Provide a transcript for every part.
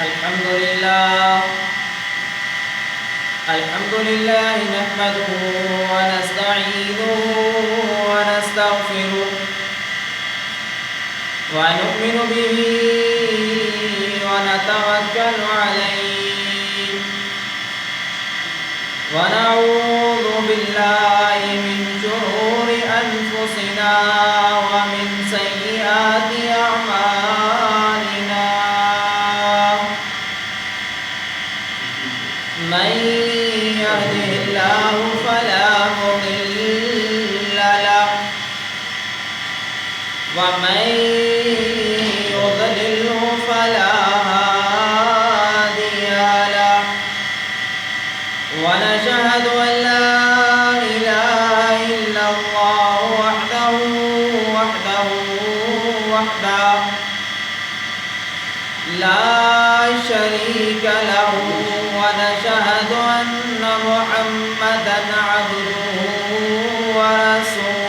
الحمد لله نحمده ونستعينه ونستغفره ونؤمن به ونتوكل عليه ونعوذ بالله من شرور أنفسنا ومن سيئات أعمالنا من يهده الله فلا مضل له ومن يضلله فلا هادي له ونشهد أن لا إله إلا الله وحده لا شريك له ونشهد أن محمدًا عبده ورسوله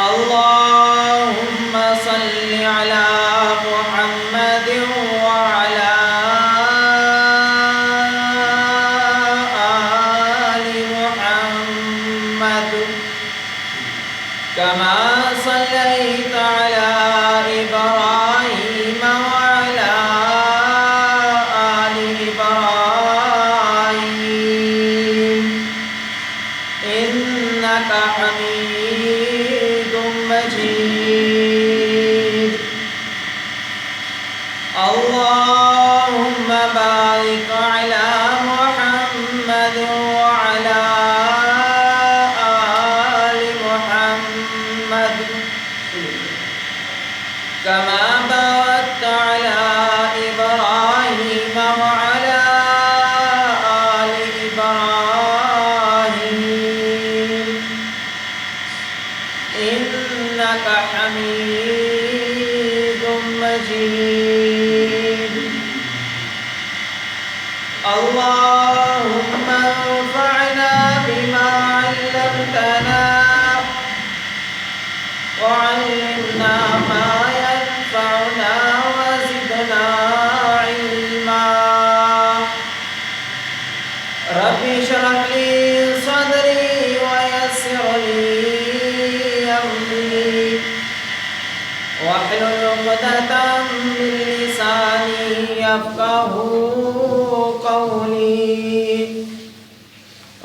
اللهم صل على محمد وعلى آل محمد كما صليت على إبراهيم وعلى آل إبراهيم إنك حميد مجيد اللهم بارك على محمد وعلى آل محمد كما باركت على إبراهيم وعلى آل إبراهيم إنك حميد مجيد اللهم انفعنا بما علمتنا وعلمنا ما ينفعنا وزدنا علما رب اشرح لي صدري ويسر لي أمري واحلل عقدة من لساني يفقهوا قولي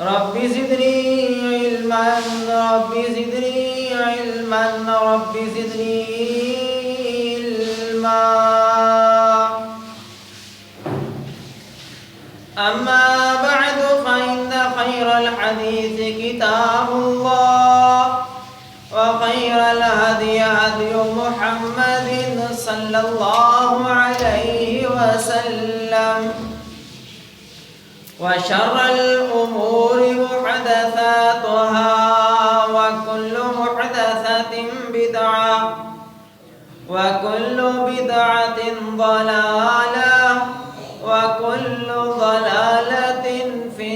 رب زدني علما رب زدني علما رب زدني علما أما بعد فإن خير الحديث كتاب الله وخير الهدي هدي محمد صلى الله عليه وسلم وشر الأمور محدثاتها وكل محدثة بدعة وكل بدعة ضلالة وكل ضلالة في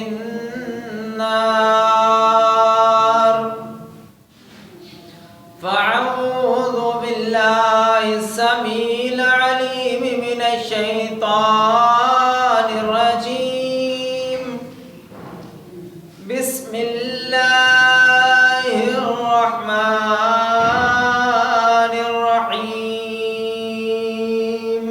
النار فأعوذ بالله السميع العليم من الشيطان الرجيم بسم الله الرحمن الرحيم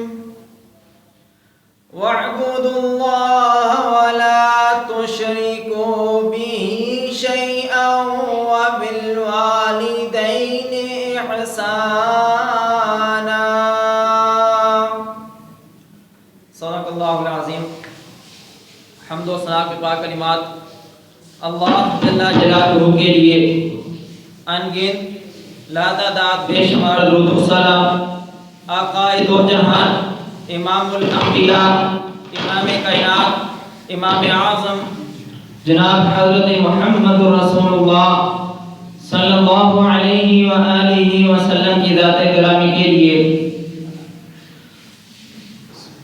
واعبدوا الله ولا تشركوا به شيئا وبالوالدين إحسانا صدق اللہ العظیم حمد و ثنا کے پاک کلمات اللہ جل جلالہ کے لیے انگن لا تعداد بے شمار درود و سلام آقا دو جہان امام الانبیاء امام کائنات امام اعظم جناب حضرت محمد رسول اللہ صلی اللہ علیہ وآلہ وسلم کی ذات گرامی کے لیے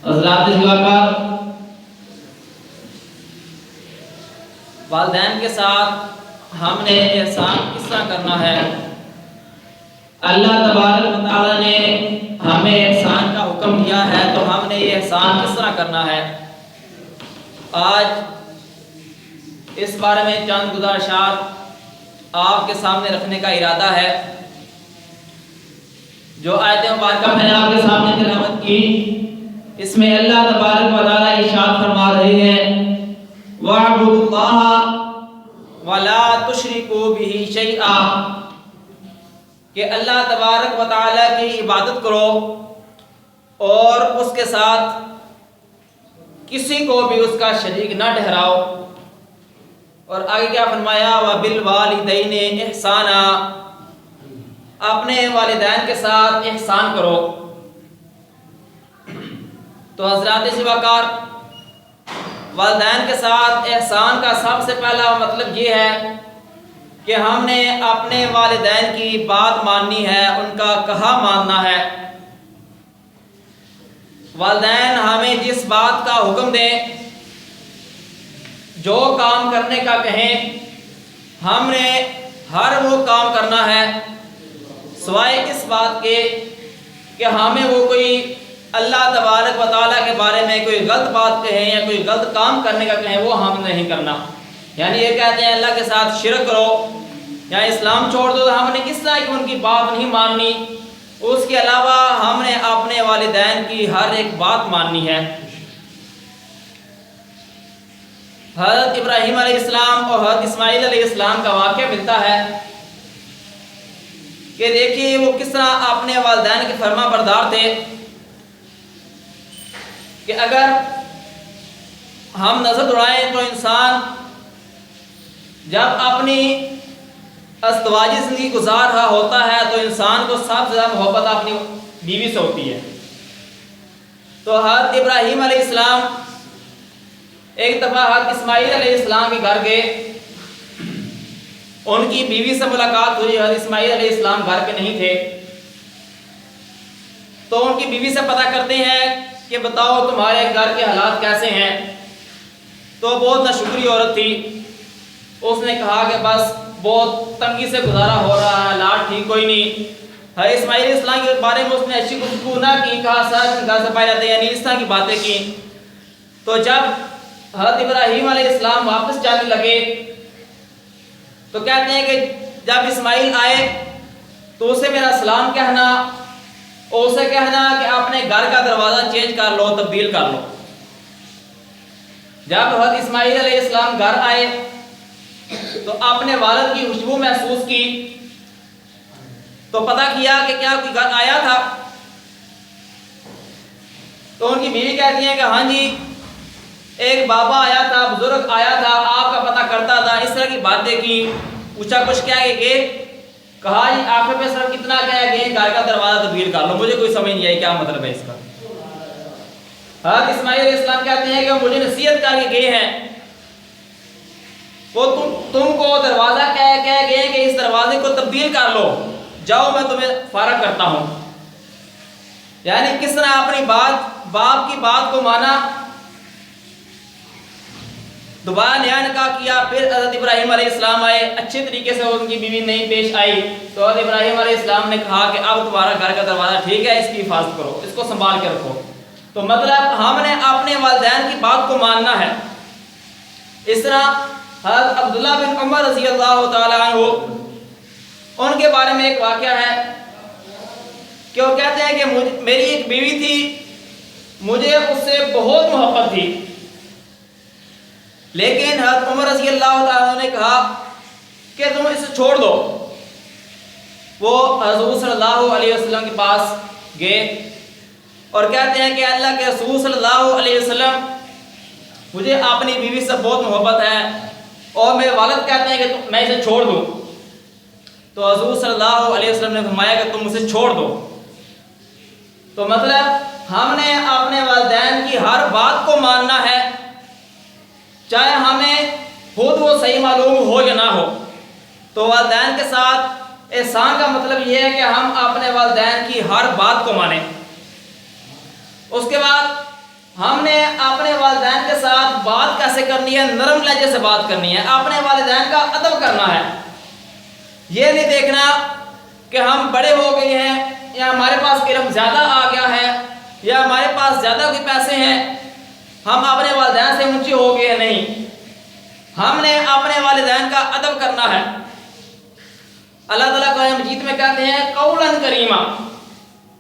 حضرات کا والدین کے ساتھ ہم نے احسان قصہ کرنا ہے اللہ تبارک و تعالیٰ نے ہمیں احسان کا حکم دیا ہے تو ہم نے یہ احسان کس طرح کرنا ہے، آج اس بارے میں چند گزارشات آپ کے سامنے رکھنے کا ارادہ ہے۔ جو آیت مبارکہ میں نے آپ کے سامنے تلاوت کی، اس میں اللہ تبارک و تعالیٰ ارشاد فرما رہے ہیں وَاعْبُدُوا اللَّهَ وَلَا تُشْرِكُوا بِهِ شَيْئًا، کہ اللہ تبارک و تعالیٰ کی عبادت کرو اور اس کے ساتھ کسی کو بھی اس کا شریک نہ ٹھہراؤ۔ اور آگے کیا فرمایا، وَبِالْوَالِدَيْنِ إِحْسَانًا، اپنے والدین کے ساتھ احسان کرو۔ تو حضرات وقار، والدین کے ساتھ احسان کا سب سے پہلا مطلب یہ ہے کہ ہم نے اپنے والدین کی بات ماننی ہے، ان کا کہا ماننا ہے۔ والدین ہمیں جس بات کا حکم دیں، جو کام کرنے کا کہیں، ہم نے ہر وہ کام کرنا ہے، سوائے اس بات کے کہ ہمیں وہ کوئی اللہ تبارک و تعالیٰ کے بارے میں کوئی غلط بات کہیں یا کوئی غلط کام کرنے کا کہیں، وہ ہم نہیں کرنا۔ یعنی یہ کہتے ہیں اللہ کے ساتھ شرک کرو یا اسلام چھوڑ دو، تو ہم نے اس طرح کی ان کی بات نہیں ماننی۔ اس کے علاوہ ہم نے اپنے والدین کی ہر ایک بات ماننی ہے۔ حضرت ابراہیم علیہ السلام اور حضرت اسماعیل علیہ السلام کا واقعہ ملتا ہے کہ دیکھیے وہ کس طرح اپنے والدین کے فرما بردار تھے کہ اگر ہم نظر دوڑائیں تو انسان جب اپنی ازدواجی زندگی گزار رہا ہوتا ہے تو انسان کو سب سے زیادہ محبت اپنی بیوی سے ہوتی ہے۔ تو حضرت ابراہیم علیہ السلام ایک دفعہ حضرت اسماعیل علیہ السلام کے گھر گئے، ان کی بیوی سے ملاقات ہوئی۔ حضرت اسماعیل علیہ السلام گھر پہ نہیں تھے، تو ان کی بیوی سے پتہ کرتے ہیں کہ بتاؤ تمہارے گھر کے حالات کیسے ہیں۔ تو بہت ناشکری عورت تھی، اس نے کہا کہ بس بہت تنگی سے گزارا ہو رہا ہے، حالات ٹھیک کوئی نہیں۔ حضرت اسماعیل علیہ السلام کے بارے میں اس نے اچھی گفتگو نہ کی، کہا سر گھر سے پائے جاتے ہیں، یعنی اس طرح کی باتیں کی۔ تو جب حضرت ابراہیم علیہ السلام واپس جانے لگے تو کہتے ہیں کہ جب اسماعیل آئے تو اسے میرا سلام کہنا اور اسے کہنا کہ اپنے گھر کا دروازہ چینج کر لو، تبدیل کر لو۔ جب حضرت اسماعیل علیہ السلام گھر آئے تو اپنے والد کی خوشبو محسوس کی، تو پتہ کیا کہ کیا کوئی گھر آیا تھا۔ تو ان کی بیوی کہتی ہیں کہ ہاں جی ایک بابا آیا تھا، بزرگ آیا تھا، آپ کا پتہ کرتا تھا، اس طرح کی باتیں کی، پوچھا کچھ کیا کہ کہا جی آخر پہ صرف کتنا کہہ گئے گھر کا دروازہ تبدیل کر لو۔ مجھے کوئی سمجھ نہیں آئی کیا مطلب ہے اس کا۔ حضرت اسماعیل علیہ السلام کہتے ہیں کہ وہ مجھے نصیحت کر کے گئے ہیں، وہ تم کو دروازہ کہہ گئے کہ اس دروازے کو تبدیل کر لو، جاؤ میں تمہیں فارغ کرتا ہوں۔ یعنی کس طرح اپنی باپ کی بات کو مانا، دوبارہ نیا نکاح کیا۔ پھر حضرت ابراہیم علیہ السلام آئے، اچھے طریقے سے ان کی بیوی نہیں پیش آئی، تو حضرت ابراہیم علیہ السلام نے کہا کہ اب تمہارا گھر کا دروازہ ٹھیک ہے، اس کی حفاظت کرو، اس کو سنبھال کے رکھو۔ تو مطلب ہم نے اپنے والدین کی بات کو ماننا ہے۔ اس طرح حضرت عبداللہ بن عمر رضی اللہ تعالیٰ عنہ، ان کے بارے میں ایک واقعہ ہے کہ وہ کہتے ہیں کہ میری ایک بیوی تھی، مجھے اس سے بہت محبت تھی، لیکن حضرت عمر رضی اللہ تعالیٰ عنہ نے کہا کہ تم اسے چھوڑ دو۔ وہ حضور صلی اللہ علیہ وسلم کے پاس گئے اور کہتے ہیں کہ اللہ کے رسول صلی اللہ علیہ وسلم مجھے اپنی بیوی سے بہت محبت ہے اور میرے والد کہتے ہیں کہ میں اسے چھوڑ دوں۔ تو حضور صلی اللہ علیہ وسلم نے فرمایا کہ تم اسے چھوڑ دو۔ تو مطلب ہم نے اپنے والدین کی ہر بات کو ماننا ہے، چاہے ہمیں خود وہ صحیح معلوم ہو یا نہ ہو۔ تو والدین کے ساتھ احسان کا مطلب یہ ہے کہ ہم اپنے والدین کی ہر بات کو مانیں۔ اس کے بعد ہم نے اپنے والدین کے ساتھ بات کیسے کرنی ہے، نرم لہجے سے بات کرنی ہے، اپنے والدین کا ادب کرنا ہے۔ یہ نہیں دیکھنا کہ ہم بڑے ہو گئے ہیں یا ہمارے پاس علم زیادہ آ گیا ہے یا ہمارے پاس زیادہ کوئی پیسے ہیں، ہم اپنے والدین سے اونچے ہو گئے ہیں. نہیں، ہم نے اپنے والدین کا ادب کرنا ہے. اللہ تعالیٰ قرآن مجید میں کہتے ہیں قولاً کریما،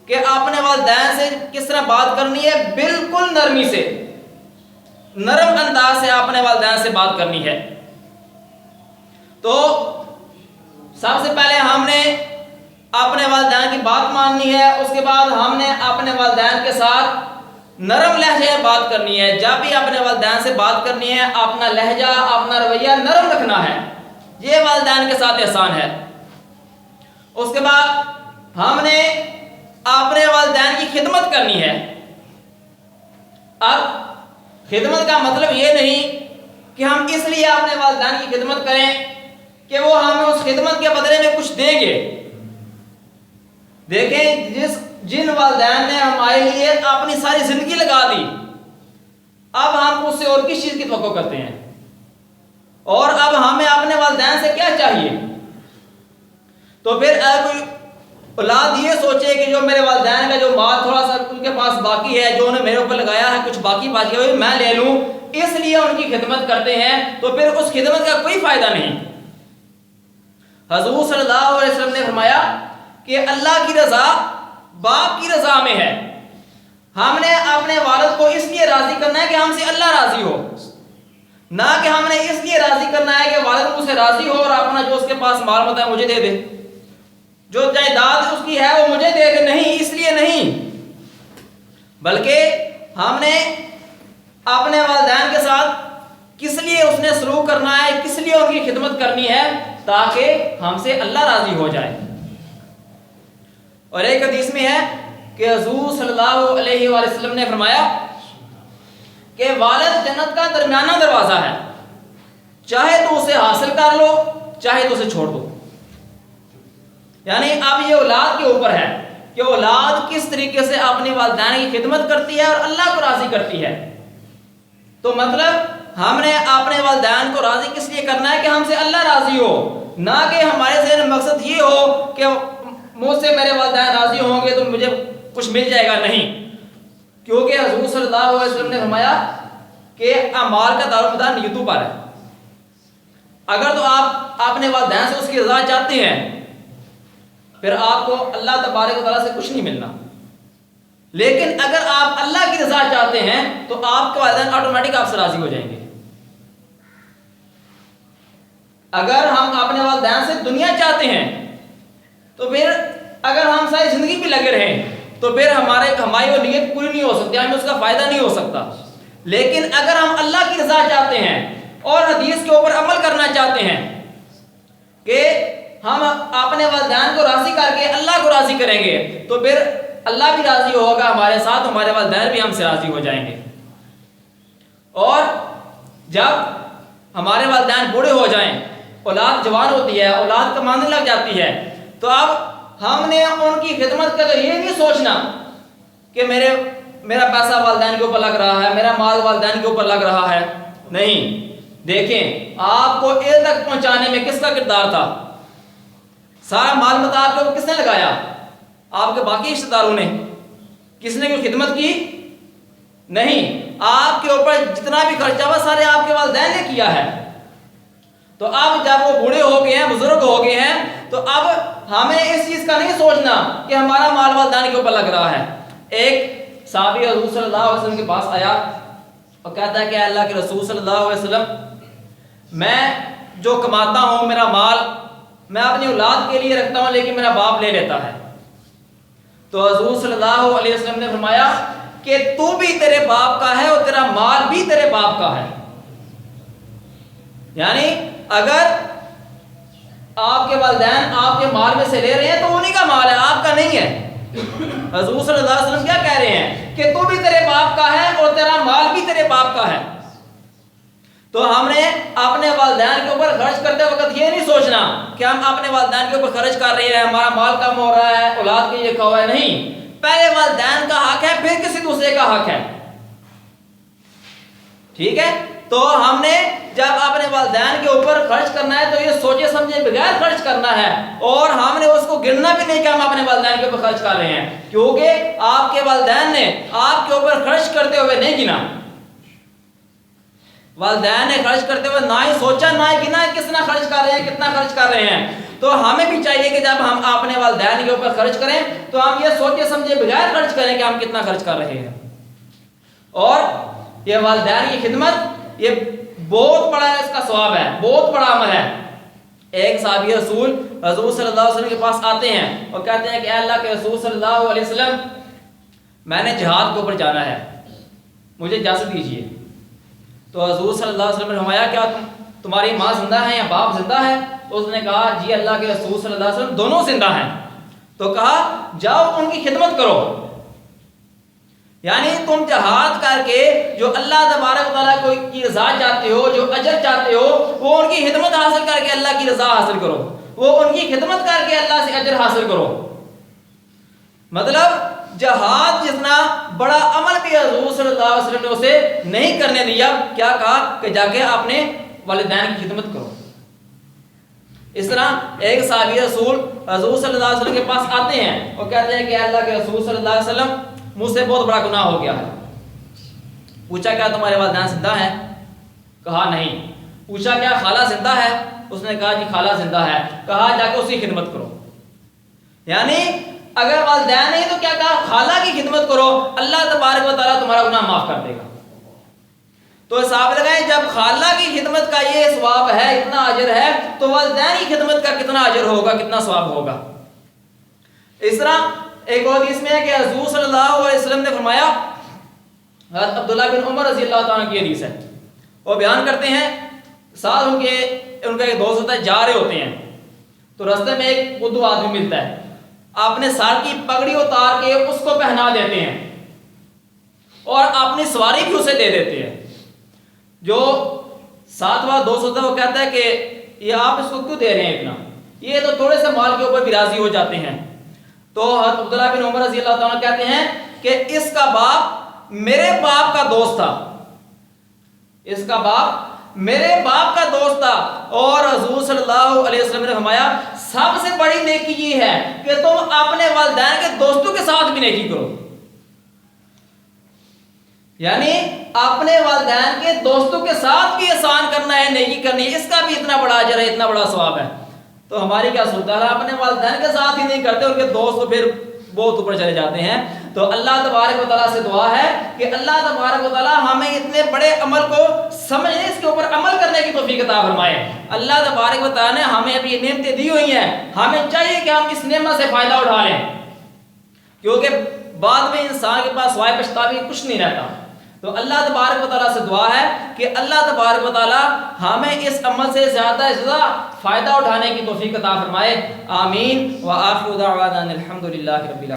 کہ اپنے والدین سے کس طرح بات کرنی ہے، بالکل نرمی سے، نرم انداز سے اپنے والدین سے بات کرنی ہے. تو سب سے پہلے ہم نے اپنے والدین کی بات ماننی ہے، اس کے بعد ہم نے اپنے والدین کے ساتھ نرم لہجے میں بات کرنی ہے. جب بھی اپنے والدین سے بات کرنی ہے اپنا لہجہ اپنا رویہ نرم رکھنا ہے، یہ والدین کے ساتھ احسان ہے. اس کے بعد ہم نے اپنے والدین کی خدمت کرنی ہے. اب خدمت کا مطلب یہ نہیں کہ ہم اس لیے اپنے والدین کی خدمت کریں کہ وہ ہمیں اس خدمت کے بدلے میں کچھ دیں گے. دیکھیں جن والدین نے ہمارے لیے اپنی ساری زندگی لگا دی، اب ہم اس سے اور کس چیز کی توقع کرتے ہیں؟ اور اب ہمیں اپنے والدین سے کیا چاہیے؟ تو پھر کوئی اولاد یہ سوچے کہ جو میرے والدین کا جو مال تھوڑا سا ان کے پاس باقی ہے، جو انہوں نے میرے اوپر لگایا ہے، کچھ باقی بچ گیا میں لے لوں، اس لیے ان کی خدمت کرتے ہیں، تو پھر اس خدمت کا کوئی فائدہ نہیں. حضور صلی اللہ علیہ وسلم نے فرمایا کہ اللہ کی رضا باپ کی رضا میں ہے. ہم نے اپنے والد کو اس لیے راضی کرنا ہے کہ ہم سے اللہ راضی ہو، نہ کہ ہم نے اس لیے راضی کرنا ہے کہ والد مجھ سے راضی ہو اور اپنا جو اس کے پاس مال ہوتا ہے مجھے دے دے، جو جائیداد اس کی ہے وہ مجھے دے دے. نہیں، اس لیے نہیں، بلکہ ہم نے اپنے والدین کے ساتھ کس لیے اس نے سلوک کرنا ہے، کس لیے ان کی خدمت کرنی ہے، تاکہ ہم سے اللہ راضی ہو جائے. اور ایک حدیث میں ہے کہ حضور صلی اللہ علیہ وآلہ وسلم نے فرمایا کہ والد جنت کا درمیانہ دروازہ ہے، چاہے تو اسے حاصل کر لو چاہے تو اسے چھوڑ دو. یعنی اب یہ اولاد کے اوپر ہے کہ اولاد کس طریقے سے اپنے والدین کی خدمت کرتی ہے اور اللہ کو راضی کرتی ہے. تو مطلب ہم نے اپنے والدین کو راضی کس لیے کرنا ہے کہ ہم سے اللہ راضی ہو، نہ کہ ہمارے ذہن مقصد یہ ہو کہ مجھ سے میرے والدین راضی ہوں گے تو مجھے کچھ مل جائے گا. نہیں، کیونکہ حضور صلی اللہ علیہ وسلم نے فرمایا کہ اعمال کا دارومدار نیتوں پر ہے. اگر تو آپ اپنے والدین سے اس کی رضا چاہتے ہیں پھر آپ کو اللہ تبارک و تعالیٰ سے کچھ نہیں ملنا. لیکن اگر آپ اللہ کی رضا چاہتے ہیں تو آپ کے والدین آٹومیٹک آپ سے راضی ہو جائیں گے. اگر ہم اپنے والدین سے دنیا چاہتے ہیں تو پھر اگر ہم ساری زندگی بھی لگے رہیں تو پھر ہماری وہ نیت پوری نہیں ہو سکتی، ہمیں اس کا فائدہ نہیں ہو سکتا. لیکن اگر ہم اللہ کی رضا چاہتے ہیں اور حدیث کے اوپر عمل کرنا چاہتے ہیں کہ ہم اپنے والدین کو راضی کر کے اللہ کو راضی کریں گے تو پھر اللہ بھی راضی ہوگا ہمارے ساتھ، ہمارے والدین بھی ہم سے راضی ہو جائیں گے. اور جب ہمارے والدین بوڑھے ہو جائیں، اولاد جوان ہوتی ہے، اولاد کمانے لگ جاتی ہے، تو اب ہم نے ان کی خدمت کا تو یہ نہیں سوچنا کہ میرا پیسہ والدین کے اوپر لگ رہا ہے، میرا مال والدین کے اوپر لگ رہا ہے. نہیں، دیکھیں آپ کو علم تک پہنچانے میں کس کا کردار تھا؟ سارا مال متا آپ کے اوپر کس نے لگایا؟ آپ کے باقی رشتہ داروں نے. کس نے کوئی خدمت کی؟ نہیں، آپ کے اوپر جتنا بھی خرچہ ہوا سارے آپ کے والدین نے کیا ہے. تو اب جب وہ بوڑھے ہو گئے ہیں، بزرگ ہو گئے ہیں، تو اب ہمیں اس چیز کا نہیں سوچنا کہ ہمارا مال والدین کے اوپر لگ رہا ہے. ایک صحابی حضور صلی اللہ علیہ وسلم کے پاس آیا اور کہتا ہے کہ اللہ کے رسول صلی اللہ علیہ وسلم، میں جو کماتا ہوں میرا مال میں اپنی اولاد کے لیے رکھتا ہوں لیکن میرا باپ لے لیتا ہے. تو حضور صلی اللہ علیہ وسلم نے فرمایا کہ تو بھی تیرے باپ کا ہے اور تیرا مال بھی تیرے باپ کا ہے. یعنی اگر آپ کے والدین آپ کے مال میں سے لے رہے ہیں تو انہی کا مال ہے، آپ کا نہیں ہے. حضور صلی اللہ علیہ وسلم کیا کہہ رہے ہیں کہ تو بھی تیرے باپ کا ہے اور تیرا مال بھی تیرے باپ کا ہے. تو ہم نے اپنے والدین کے اوپر خرچ کرتے وقت یہ نہیں سوچنا کہ ہم اپنے والدین کے اوپر خرچ کر رہے ہیں، ہمارا مال کم ہو رہا ہے، اولاد کے لیے کھا ہوا ہے. نہیں، پہلے والدین کا حق ہے پھر کسی دوسرے کا حق ہے. ٹھیک ہے، تو ہم نے جب اپنے والدین کے اوپر خرچ کرنا ہے تو یہ سوچے سمجھے بغیر خرچ کرنا ہے، اور ہم نے اس کو گننا بھی نہیں کہ ہم اپنے والدین کے اوپر خرچ کر رہے ہیں، کیونکہ آپ کے والدین نے آپ کے اوپر خرچ کرتے ہوئے نہیں گنا، والدین نے خرچ کرتے ہوئے نہ ہی سوچا نہ ہی گنا کتنا خرچ کر رہے ہیں کتنا خرچ کر رہے ہیں۔ تو ہمیں بھی چاہیے کہ جب ہم اپنے والدین کے اوپر خرچ کریں تو ہم یہ سوچے سمجھے بغیر خرچ کریں کہ ہم کتنا خرچ کر رہے ہیں۔ اور یہ والدین کی خدمت یہ بہت بڑا اس کا ثواب ہے، بہت بڑا عمل ہے۔ ایک صحابی رسول حضور صلی اللہ علیہ وسلم کے پاس آتے ہیں اور کہتے ہیں کہ اے اللہ کے رسول صلی اللہ علیہ وسلم، میں نے جہاد کے اوپر جانا ہے، مجھے اجازت دیجیے۔ تو حضور صلی اللہ علیہ وسلم نے فرمایا کیا تمہاری ماں زندہ ہے یا باپ زندہ ہے؟ تو اس نے کہا جی اللہ کے رسول صلی اللہ علیہ وسلم دونوں زندہ ہیں۔ تو کہا جاؤ ان کی خدمت کرو، یعنی تم جہاد کر کے جو اللہ تبارک و تعالیٰ کی رضا چاہتے ہو، جو اجر چاہتے ہو، وہ ان کی خدمت حاصل کر کے اللہ کی رضا حاصل کرو، وہ ان کی خدمت کر کے اللہ سے اجر حاصل کرو۔ مطلب جہاد جتنا بڑا عمل بھی حضور صلی اللہ علیہ وسلم نے اسے نہیں کرنے دیا، کیا کہا کہ جا کے اپنے والدین کی خدمت کرو۔ اس طرح ایک صحابی رسول حضور صلی اللہ علیہ وسلم کے پاس آتے ہیں اور کہتے ہیں کہ اللہ کے رسول صلی اللہ علیہ وسلم مجھ سے بہت بڑا گناہ ہو گیا ہے۔ پوچھا کیا تمہارے والدین زندہ ہیں؟ کہا نہیں۔ پوچھا کیا خالہ زندہ ہے؟ اس نے کہا جی خالہ زندہ ہے۔ کہا جا کے اس کی خدمت کرو، یعنی اگر والدین نہیں تو کیا کہا خالہ کی خدمت کرو، اللہ تبارک و تعالیٰ تمہارا گناہ معاف کر دے گا۔ تو حساب لگائیں جب خالہ کی خدمت کا یہ ثواب ہے، اتنا اجر ہے، تو والدین کی خدمت کا کتنا اجر ہوگا، کتنا ثواب ہوگا۔ اس طرح ایک اور حدیث میں ہے کہ حضور صلی اللہ علیہ وسلم نے فرمایا، حضرت عبداللہ بن عمر رضی اللہ تعالیٰ کی حدیث ہے، وہ بیان کرتے ہیں ساتھ ان کا ایک دوست ہوتا ہے، جا رہے ہوتے ہیں تو راستے میں ایک بدھو آدمی ملتا ہے، اپنے سر کی پگڑی اتار کے اس کو پہنا دیتے ہیں اور اپنی سواری بھی اسے دے دیتے ہیں۔ جو ساتھ والا دوست ہوتا ہے وہ کہتا ہے کہ یہ آپ اس کو کیوں دے رہے ہیں اتنا، یہ تو تھوڑے سے مال کے اوپر بھی راضی ہو جاتے ہیں۔ تو حضرت عبداللہ بن عمر رضی اللہ تعالیٰ کہتے ہیں کہ اس کا باپ میرے باپ کا دوست تھا، اس کا باپ میرے باپ کا دوست تھا، اور حضور صلی اللہ علیہ وسلم نے فرمایا سب سے بڑی نیکی یہ ہے کہ تم اپنے والدین کے دوستوں کے ساتھ بھی نیکی کرو، یعنی اپنے والدین کے دوستوں کے ساتھ بھی احسان کرنا ہے، نیکی کرنی ہے، اس کا بھی اتنا بڑا اجر ہے، اتنا بڑا ثواب ہے۔ تو ہماری کیا صورت ہے، اپنے والدین کے ساتھ ہی نہیں کرتے، ان کے دوست تو پھر بہت اوپر چلے جاتے ہیں۔ تو اللہ تبارک و تعالیٰ سے دعا ہے کہ اللہ تبارک و تعالیٰ ہمیں اتنے بڑے عمل کو سمجھنے، اس کے اوپر عمل کرنے کی توفیق عطا فرمائے۔ اللہ تبارک و تعالیٰ نے ہمیں ابھی یہ نعمتیں دی ہوئی ہیں، ہمیں چاہیے کہ ہم اس نعمت سے فائدہ اٹھا لیں، کیونکہ بعد میں انسان کے پاس سوائے پچھتاوی کچھ نہیں رہتا۔ تو اللہ تبارک و تعالیٰ سے دعا ہے کہ اللہ تبارک و تعالیٰ ہمیں اس عمل سے زیادہ سے زیادہ فائدہ اٹھانے کی توفیق عطا فرمائے۔ آمین۔ وآخر دعوانا الحمد للہ رب العالمین۔